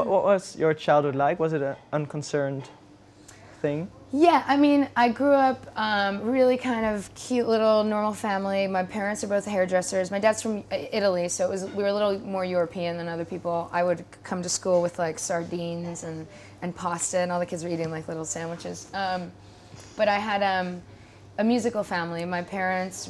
What was your childhood like? Was it an unconcerned thing? Yeah, I mean, I grew up really kind of cute little normal family. My parents are both hairdressers. My dad's from Italy, so we were a little more European than other people. I would come to school with like sardines and pasta, and all the kids were eating like little sandwiches. But I had a musical family. My parents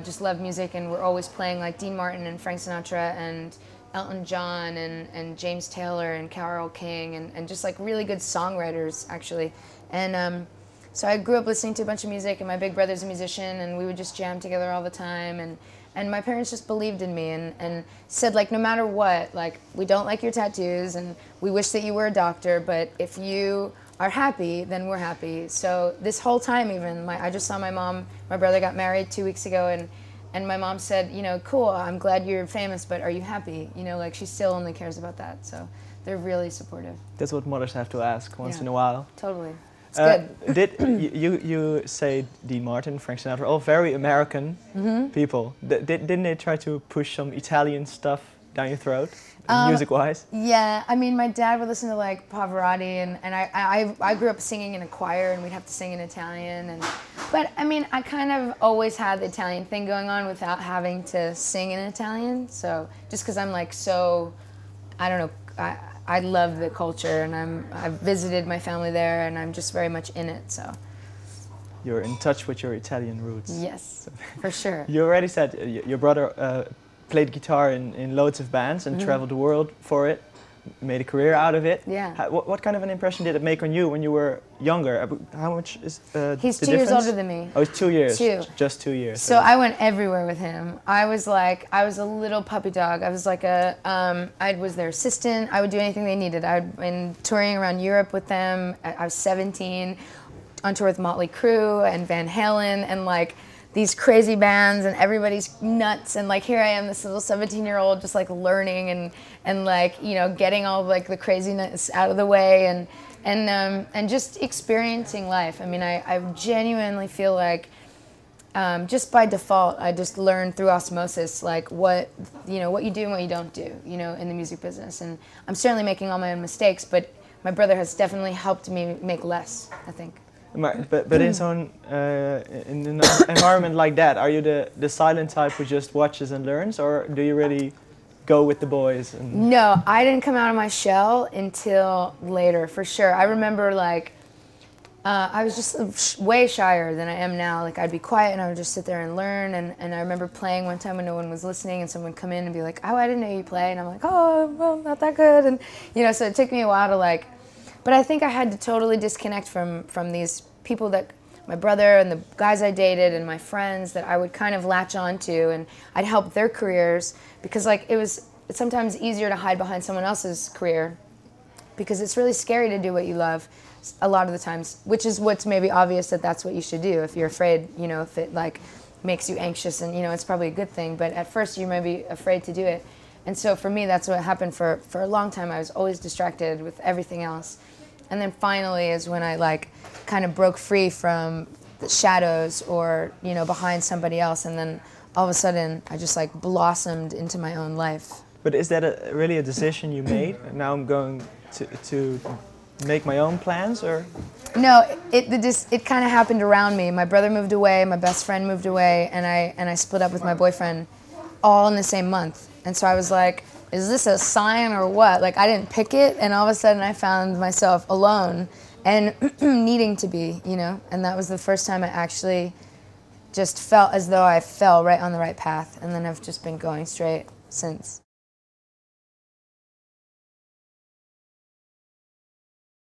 just loved music and were always playing like Dean Martin and Frank Sinatra and Elton John and James Taylor and Carole King and just like really good songwriters actually. And so I grew up listening to a bunch of music, and my big brother's a musician, and we would just jam together all the time. And my parents just believed in me and said, like, no matter what, like, we don't like your tattoos and we wish that you were a doctor, but if you are happy, then we're happy. So this whole time even, I just saw my brother got married 2 weeks ago, and my mom said, you know, cool, I'm glad you're famous, but are you happy? You know, like, she still only cares about that. So they're really supportive. That's what mothers have to ask once in a while. Totally. It's good. Did you say Dean Martin, Frank Sinatra, all very American people? Didn't they try to push some Italian stuff down your throat, music-wise? Yeah, I mean, my dad would listen to like Pavarotti, and I grew up singing in a choir, and we'd have to sing in Italian. But I mean, I kind of always had the Italian thing going on without having to sing in Italian. So just because I'm like so, I don't know. I love the culture, and I've visited my family there, and I'm just very much in it. So you're in touch with your Italian roots. Yes, for sure. You already said your brother played guitar in loads of bands and traveled the world for it, made a career out of it. Yeah. What kind of an impression did it make on you when you were younger? How much is He's the 2 years older than me. Oh, it's 2 years. 2. Just 2 years. So I went everywhere with him. I was a little puppy dog. I was like I was their assistant. I would do anything they needed. I'd been touring around Europe with them. I was 17, on tour with Motley Crue and Van Halen and like these crazy bands, and everybody's nuts, and like here I am, this little 17-year-old just like learning and like, you know, getting all like the craziness out of the way and just experiencing life. I mean, I genuinely feel like just by default, I just learned through osmosis like what you do and what you don't do, you know, in the music business. And I'm certainly making all my own mistakes, but my brother has definitely helped me make less, I think. But in an environment like that, are you the silent type who just watches and learns, or do you really go with the boys? No, I didn't come out of my shell until later, for sure. I remember like I was just way shyer than I am now. Like I'd be quiet and I would just sit there and learn. And I remember playing one time when no one was listening, and someone would come in and be like, "Oh, I didn't know you play," and I'm like, "Oh, well, not that good," and you know. So it took me a while to like. But I think I had to totally disconnect from these people that my brother and the guys I dated and my friends that I would kind of latch on to, and I'd help their careers because like it's sometimes easier to hide behind someone else's career because it's really scary to do what you love a lot of the times, which is what's maybe obvious that that's what you should do if you're afraid, you know, if it like makes you anxious, and you know, it's probably a good thing, but at first you might be afraid to do it. And so for me, that's what happened for a long time. I was always distracted with everything else. And then finally is when I like kind of broke free from the shadows or, you know, behind somebody else. And then all of a sudden I just like blossomed into my own life. But is that really a decision you made? Now I'm going to make my own plans, or? No, it kind of happened around me. My brother moved away, my best friend moved away, and I split up with my boyfriend all in the same month. And so I was like, is this a sign or what? Like I didn't pick it, and all of a sudden I found myself alone and needing to be, you know? And that was the first time I actually just felt as though I fell right on the right path, and then I've just been going straight since.